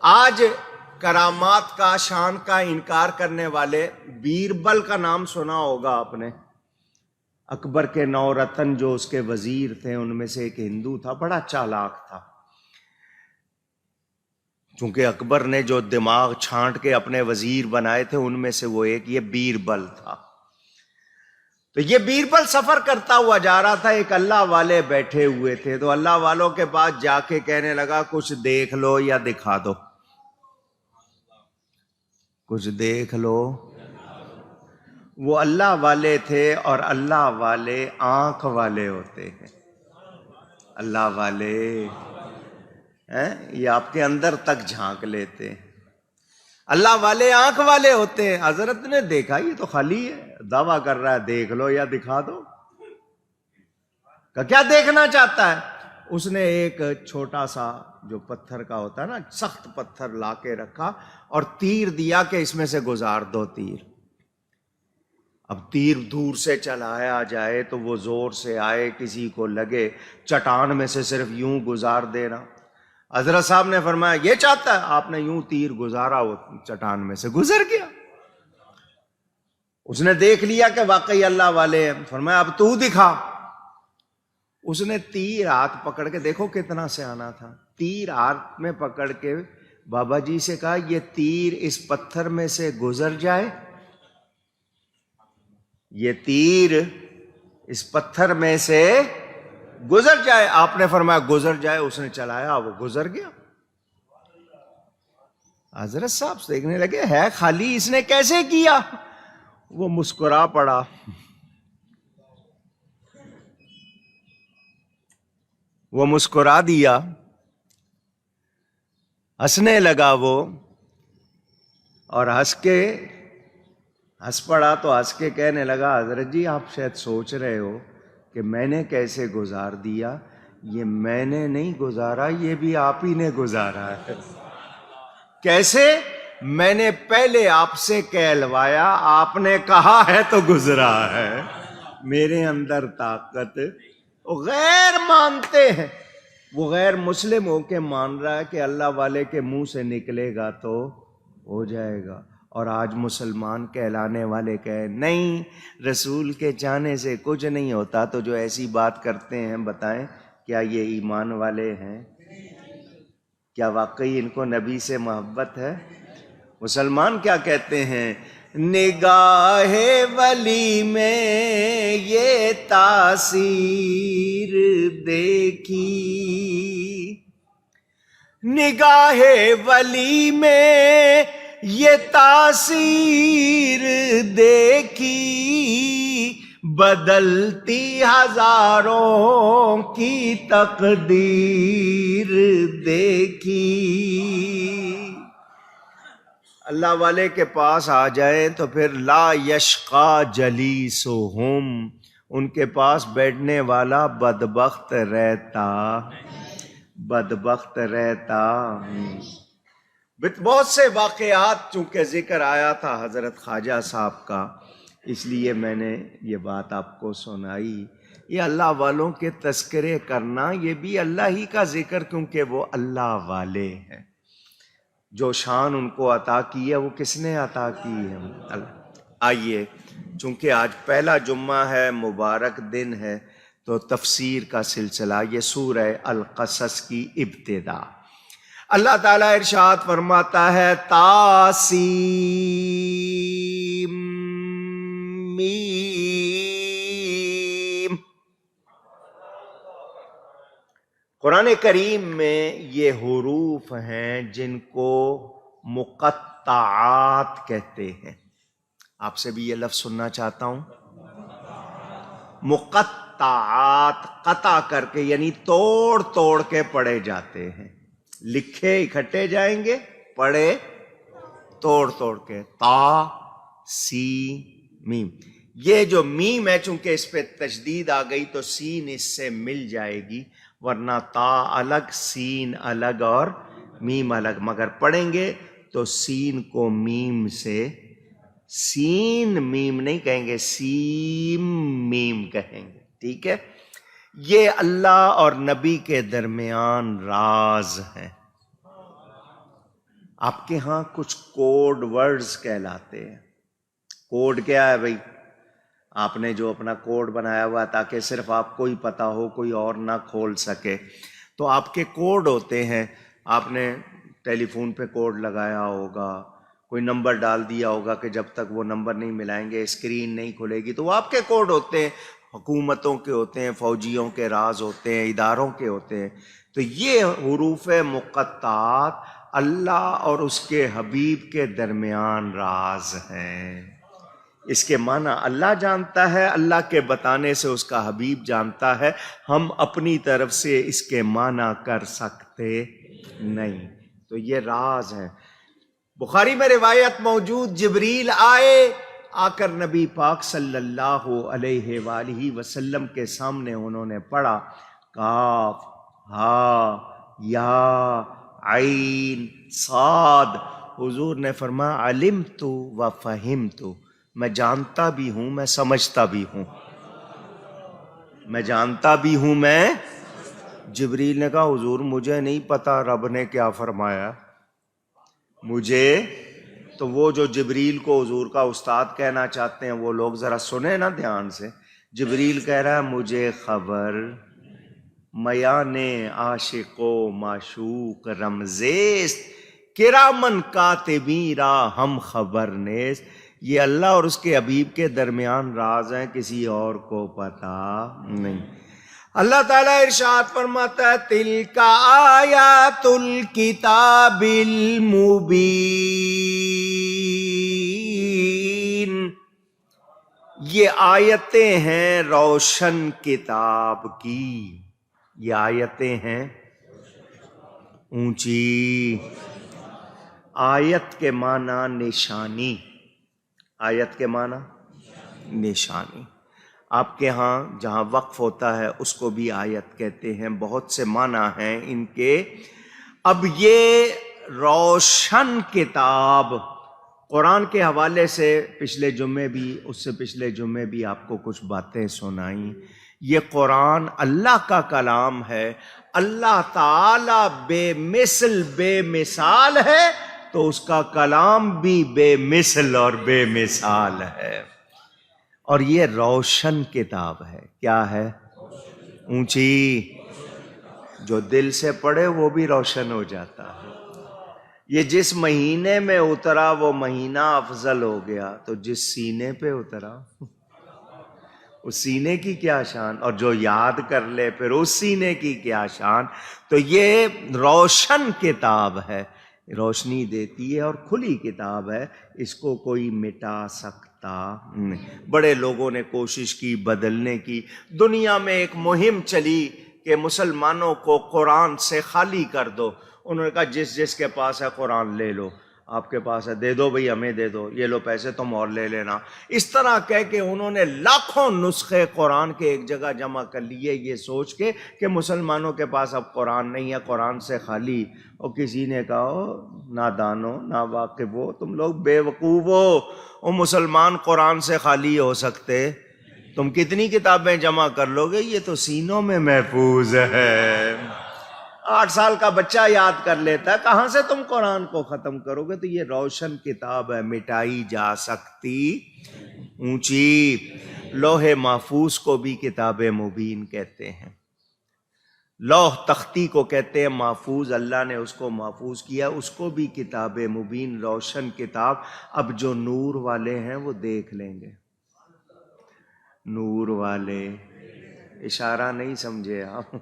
آج کرامات کا، شان کا انکار کرنے والے، بیربل کا نام سنا ہوگا آپ نے، اکبر کے 9 رتن جو اس کے وزیر تھے ان میں سے ایک ہندو تھا، بڑا چالاک تھا۔ چونکہ اکبر نے جو دماغ چھانٹ کے اپنے وزیر بنائے تھے ان میں سے وہ ایک یہ بیربل تھا۔ تو یہ بیربل سفر کرتا ہوا جا رہا تھا، ایک اللہ والے بیٹھے ہوئے تھے، تو اللہ والوں کے پاس جا کے کہنے لگا کچھ دیکھ لو یا دکھا دو، کچھ دیکھ لو۔ وہ اللہ والے تھے، اور اللہ والے آنکھ والے ہوتے ہیں۔ اللہ والے یہ آپ کے اندر تک جھانک لیتے ہیں۔ اللہ والے آنکھ والے ہوتے ہیں۔ حضرت نے دیکھا یہ تو خالی ہے، دعویٰ کر رہا ہے دیکھ لو یا دکھا دو، کیا دیکھنا چاہتا ہے؟ اس نے ایک چھوٹا سا جو پتھر کا ہوتا ہے نا، سخت پتھر لا کے رکھا اور تیر دیا کہ اس میں سے گزار دو تیر۔ اب تیر دور سے چلایا جائے تو وہ زور سے آئے، کسی کو لگے، چٹان میں سے صرف یوں گزار دینا۔ حضرت صاحب نے فرمایا یہ چاہتا ہے؟ آپ نے یوں تیر گزارا، وہ چٹان میں سے گزر گیا۔ اس نے دیکھ لیا کہ واقعی اللہ والے ہیں، فرمایا اب تو دکھا۔ اس نے تیر ہاتھ پکڑ کے، دیکھو کتنا سیانا تھا، تیر ہاتھ میں پکڑ کے بابا جی سے کہا یہ تیر اس پتھر میں سے گزر جائے، یہ تیر اس پتھر میں سے گزر جائے۔ آپ نے فرمایا گزر جائے۔ اس نے چلایا، وہ گزر گیا۔ حضرت صاحب دیکھنے لگے ہے خالی، اس نے کیسے کیا؟ وہ مسکرا پڑا۔ وہ مسکرا دیا، ہنسنے لگا وہ، اور ہنس پڑا تو ہنس کے کہنے لگا حضرت جی آپ شاید سوچ رہے ہو کہ میں نے کیسے گزار دیا، یہ میں نے نہیں گزارا، یہ بھی آپ ہی نے گزارا ہے۔ کیسے؟ میں نے پہلے آپ سے کہلوایا، آپ نے کہا ہے تو گزرا ہے۔ میرے اندر طاقت، وہ غیر مانتے ہیں، وہ غیر مسلم ہو کے مان رہا ہے کہ اللہ والے کے منہ سے نکلے گا تو ہو جائے گا، اور آج مسلمان کہلانے والے کہے نہیں رسول کے چاہنے سے کچھ نہیں ہوتا، تو جو ایسی بات کرتے ہیں بتائیں کیا یہ ایمان والے ہیں؟ کیا واقعی ان کو نبی سے محبت ہے؟ مسلمان کیا کہتے ہیں؟ نگاہ ولی میں یہ تاثیر دیکھی، نگاہ ولی میں یہ تاثیر دیکھی، بدلتی ہزاروں کی تقدیر دیکھی۔ اللہ والے کے پاس آ جائیں تو پھر لا یشقا جلیسہم، ان کے پاس بیٹھنے والا بدبخت رہتا، بدبخت رہتا۔ بہت سے واقعات چونکہ ذکر آیا تھا حضرت خواجہ صاحب کا، اس لیے میں نے یہ بات آپ کو سنائی۔ یہ اللہ والوں کے تذکرے کرنا یہ بھی اللہ ہی کا ذکر، کیونکہ وہ اللہ والے ہیں۔ جو شان ان کو عطا کی ہے وہ کس نے عطا کی ہے؟ اللہ۔ آئیے، چونکہ آج پہلا جمعہ ہے، مبارک دن ہے، تو تفسیر کا سلسلہ، یہ سورہ القصص کی ابتدا۔ اللہ تعالیٰ ارشاد فرماتا ہے تاسیم میم۔ قرآن کریم میں یہ حروف ہیں جن کو مقطعات کہتے ہیں۔ آپ سے بھی یہ لفظ سننا چاہتا ہوں، مقطعات، قطع کر کے یعنی توڑ توڑ کے پڑھے جاتے ہیں، لکھے اکٹھے جائیں گے، پڑھے توڑ توڑ کے۔ تا سی میم، یہ جو میم ہے چونکہ اس پہ تشدید آ گئی تو سین اس سے مل جائے گی، ورنہ تا الگ، سین الگ اور میم الگ، مگر پڑھیں گے تو سین کو میم سے، سین میم نہیں کہیں گے، سیم میم کہیں گے، ٹھیک ہے؟ یہ اللہ اور نبی کے درمیان راز ہے۔ آپ کے ہاں کچھ کوڈ ورڈز کہلاتے ہیں. کوڈ کیا ہے بھائی؟ آپ نے جو اپنا کوڈ بنایا ہوا تاکہ صرف آپ کو ہی پتا ہو، کوئی اور نہ کھول سکے. تو آپ کے کوڈ ہوتے ہیں. آپ نے ٹیلی فون پہ کوڈ لگایا ہوگا، کوئی نمبر ڈال دیا ہوگا کہ جب تک وہ نمبر نہیں ملائیں گے اسکرین نہیں کھلے گی. تو وہ آپ کے کوڈ ہوتے ہیں، حکومتوں کے ہوتے ہیں، فوجیوں کے راز ہوتے ہیں، اداروں کے ہوتے ہیں. تو یہ حروف مقطعات اللہ اور اس کے حبیب کے درمیان راز ہیں. اس کے معنی اللہ جانتا ہے، اللہ کے بتانے سے اس کا حبیب جانتا ہے. ہم اپنی طرف سے اس کے معنی کر سکتے نہیں. تو یہ راز ہے. بخاری میں روایت موجود، جبریل آئے، آ کر نبی پاک صلی اللہ علیہ وآلہ وسلم کے سامنے انہوں نے پڑھا کاف ہا یا عین صاد. حضور نے فرمایا علمت و فہمت، میں جانتا بھی ہوں، میں سمجھتا بھی ہوں. میں جانتا بھی ہوں، میں. جبریل نے کہا حضور مجھے نہیں پتا رب نے کیا فرمایا مجھے. تو وہ جو جبریل کو حضور کا استاد کہنا چاہتے ہیں وہ لوگ ذرا سنیں نا دھیان سے. جبریل کہہ رہا ہے مجھے خبر میان عاشق و معشوق رمزیست، کرامن کاتبین را ہم خبر نیست. یہ اللہ اور اس کے حبیب کے درمیان راز ہیں، کسی اور کو پتا نہیں. اللہ تعالیٰ ارشاد فرماتا ہے تلک آیات الکتاب المبین، یہ آیتیں ہیں روشن کتاب کی. یہ آیتیں ہیں اونچی. آیت کے معنی نشانی. آیت کے معنی نشانی. آپ کے ہاں جہاں وقف ہوتا ہے اس کو بھی آیت کہتے ہیں. بہت سے معنی ہیں ان کے. اب یہ روشن کتاب قرآن کے حوالے سے پچھلے جمعے بھی، اس سے پچھلے جمعے بھی آپ کو کچھ باتیں سنائیں. یہ قرآن اللہ کا کلام ہے. اللہ تعالی بے مثل بے مثال ہے تو اس کا کلام بھی بے مثل اور بے مثال ہے. اور یہ روشن کتاب ہے. کیا ہے؟ اونچی. جو دل سے پڑھے وہ بھی روشن ہو جاتا ہے. یہ جس مہینے میں اترا وہ مہینہ افضل ہو گیا، تو جس سینے پہ اترا اس سینے کی کیا شان، اور جو یاد کر لے پھر اس سینے کی کیا شان. تو یہ روشن کتاب ہے، روشنی دیتی ہے اور کھلی کتاب ہے. اس کو کوئی مٹا سکتا نہیں. بڑے لوگوں نے کوشش کی بدلنے کی. دنیا میں ایک مہم چلی کہ مسلمانوں کو قرآن سے خالی کر دو. انہوں نے کہا جس جس کے پاس ہے قرآن لے لو. آپ کے پاس ہے دے دو بھئی، ہمیں دے دو، یہ لو پیسے تم اور لے لینا. اس طرح کہہ کے انہوں نے لاکھوں نسخے قرآن کے ایک جگہ جمع کر لیے، یہ سوچ کے کہ مسلمانوں کے پاس اب قرآن نہیں ہے، قرآن سے خالی. اور کسی نے کہا نادانو نا واقف ہو، تم لوگ بے وقوف ہو. وہ مسلمان قرآن سے خالی ہو سکتے؟ تم کتنی کتابیں جمع کر لو گے، یہ تو سینوں میں محفوظ ہے. 8 سال کا بچہ یاد کر لیتا ہے، کہاں سے تم قرآن کو ختم کرو گے؟ تو یہ روشن کتاب ہے، مٹائی جا سکتی. اونچی. لوح محفوظ کو بھی کتاب مبین کہتے ہیں. لوح تختی کو کہتے ہیں محفوظ، اللہ نے اس کو محفوظ کیا، اس کو بھی کتاب مبین، روشن کتاب. اب جو نور والے ہیں وہ دیکھ لیں گے. نور والے، اشارہ نہیں سمجھے آپ؟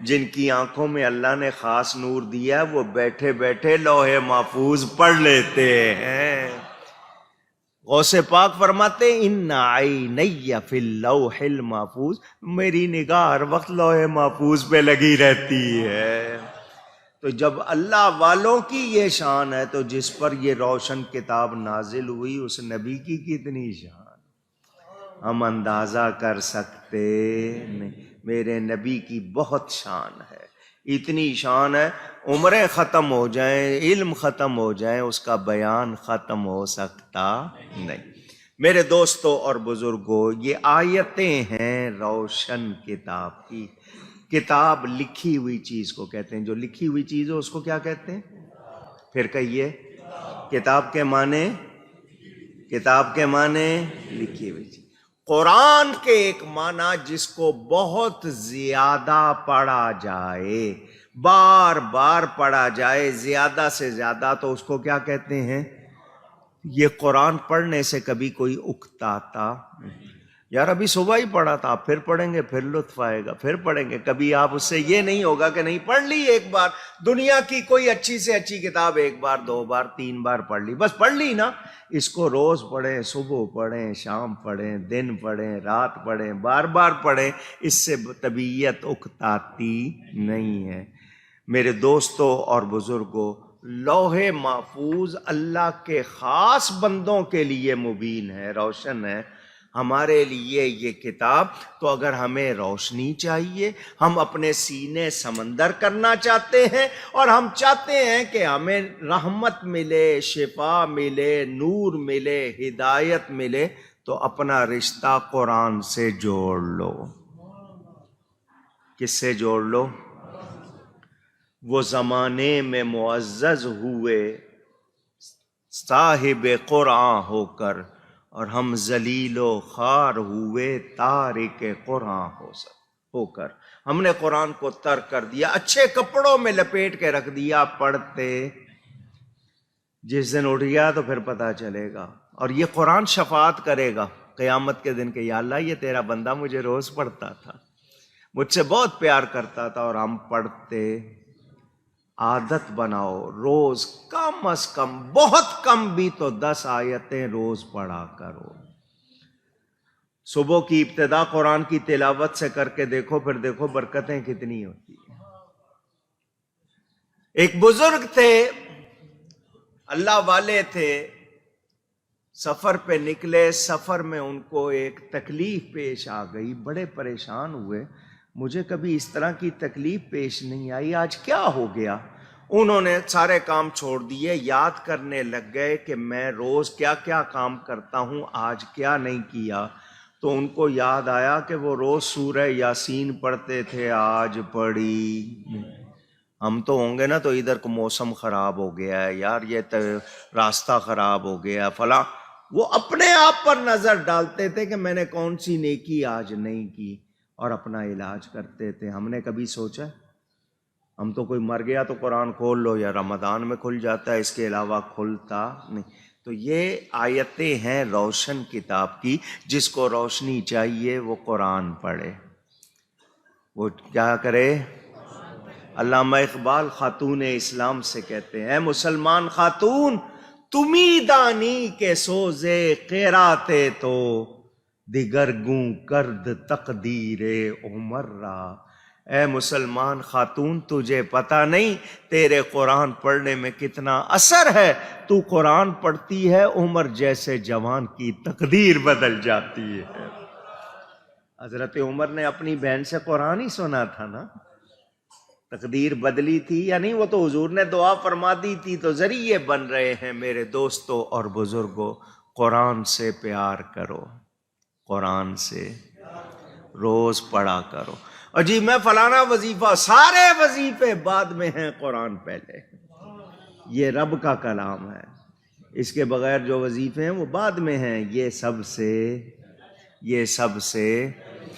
جن کی آنکھوں میں اللہ نے خاص نور دیا ہے وہ بیٹھے بیٹھے لوح محفوظ پڑھ لیتے ہیں. غوث پاک فرماتے ان عینی فی اللوح المحفوظ، میری نگاہ ہر وقت لوح محفوظ پہ لگی رہتی ہے. تو جب اللہ والوں کی یہ شان ہے تو جس پر یہ روشن کتاب نازل ہوئی اس نبی کی کتنی شان ہم اندازہ کر سکتے نہیں. میرے نبی کی بہت شان ہے، اتنی شان ہے عمریں ختم ہو جائیں، علم ختم ہو جائیں، اس کا بیان ختم ہو سکتا نہیں. میرے دوستو اور بزرگوں، یہ آیتیں ہیں روشن کتاب کی. کتاب لکھی ہوئی چیز کو کہتے ہیں. جو لکھی ہوئی چیز ہے اس کو کیا کہتے ہیں؟ پھر کہیے کتاب کے معنی، کتاب کے معنی لکھی ہوئی چیز۔ قرآن کے ایک معنی جس کو بہت زیادہ پڑھا جائے، بار بار پڑھا جائے زیادہ سے زیادہ، تو اس کو کیا کہتے ہیں؟ یہ قرآن پڑھنے سے کبھی کوئی اکتاتا نہیں۔ یار ابھی صبح ہی پڑھا تھا، آپ پھر پڑھیں گے، پھر لطف آئے گا، پھر پڑھیں گے، کبھی آپ اس سے یہ نہیں ہوگا کہ نہیں پڑھ لی ایک بار، دنیا کی کوئی اچھی سے اچھی کتاب ایک بار، دو بار، تین بار پڑھ لی، بس پڑھ لی نا۔ اس کو روز پڑھیں، صبح پڑھیں، شام پڑھیں، دن پڑھیں، رات پڑھیں، بار بار پڑھیں، اس سے طبیعت اکتاتی نہیں ہے۔ میرے دوستوں اور بزرگوں، لوح محفوظ اللہ کے خاص بندوں کے لیے مبین ہے، روشن ہے۔ ہمارے لیے یہ کتاب، تو اگر ہمیں روشنی چاہیے، ہم اپنے سینے سمندر کرنا چاہتے ہیں، اور ہم چاہتے ہیں کہ ہمیں رحمت ملے، شفا ملے، نور ملے، ہدایت ملے، تو اپنا رشتہ قرآن سے جوڑ لو۔ کس سے جوڑ لو؟ وہ زمانے میں معزز ہوئے صاحب قرآن ہو کر، اور ہم ذلیل و خوار ہوئے تارک قرآن ہو کر۔ ہم نے قرآن کو ترک کر دیا، اچھے کپڑوں میں لپیٹ کے رکھ دیا، پڑھتے، جس دن اٹھ گیا تو پھر پتہ چلے گا۔ اور یہ قرآن شفاعت کرے گا قیامت کے دن کہ یا اللہ یہ تیرا بندہ مجھے روز پڑھتا تھا، مجھ سے بہت پیار کرتا تھا، اور ہم پڑھتے۔ عادت بناؤ، روز کم از کم، بہت کم بھی تو 10 آیتیں روز پڑھا کرو۔ صبح کی ابتدا قرآن کی تلاوت سے کر کے دیکھو، پھر دیکھو برکتیں کتنی ہوتی ہیں۔ ایک بزرگ تھے، اللہ والے تھے، سفر پہ نکلے، سفر میں ان کو ایک تکلیف پیش آ گئی، بڑے پریشان ہوئے، مجھے کبھی اس طرح کی تکلیف پیش نہیں آئی، آج کیا ہو گیا؟ انہوں نے سارے کام چھوڑ دیے، یاد کرنے لگ گئے کہ میں روز کیا کیا کام کرتا ہوں، آج کیا نہیں کیا۔ تو ان کو یاد آیا کہ وہ روز سورہ یاسین پڑھتے تھے، آج پڑھی۔ ہم تو ہوں گے نا تو ادھر کو موسم خراب ہو گیا ہے یار، یہ راستہ خراب ہو گیا فلاں، وہ اپنے آپ پر نظر ڈالتے تھے کہ میں نے کون سی نیکی آج نہیں کی، اور اپنا علاج کرتے تھے۔ ہم نے کبھی سوچا؟ ہم تو کوئی مر گیا تو قرآن کھول لو، یا رمضان میں کھل جاتا ہے، اس کے علاوہ کھلتا نہیں۔ تو یہ آیتیں ہیں روشن کتاب کی، جس کو روشنی چاہیے وہ قرآن پڑھے، وہ کیا کرے؟ علامہ اقبال خاتون اسلام سے کہتے ہیں، اے مسلمان خاتون تمی دانی کے سوزے قیراتے تو، دیگر گوں کرد تقدیر عمر را۔ اے مسلمان خاتون تجھے پتہ نہیں تیرے قرآن پڑھنے میں کتنا اثر ہے، تو قرآن پڑھتی ہے، عمر جیسے جوان کی تقدیر بدل جاتی ہے۔ حضرت عمر نے اپنی بہن سے قرآن ہی سنا تھا نا، تقدیر بدلی تھی یا نہیں؟ وہ تو حضور نے دعا فرما دی تھی، تو ذریعے بن رہے ہیں۔ میرے دوستوں اور بزرگوں، قرآن سے پیار کرو، قرآن سے روز پڑھا کرو۔ اور جی میں فلانا وظیفہ، سارے وظیفے بعد میں ہیں، قرآن پہلے۔ یہ رب کا کلام ہے، اس کے بغیر جو وظیفے ہیں وہ بعد میں ہیں، یہ سب سے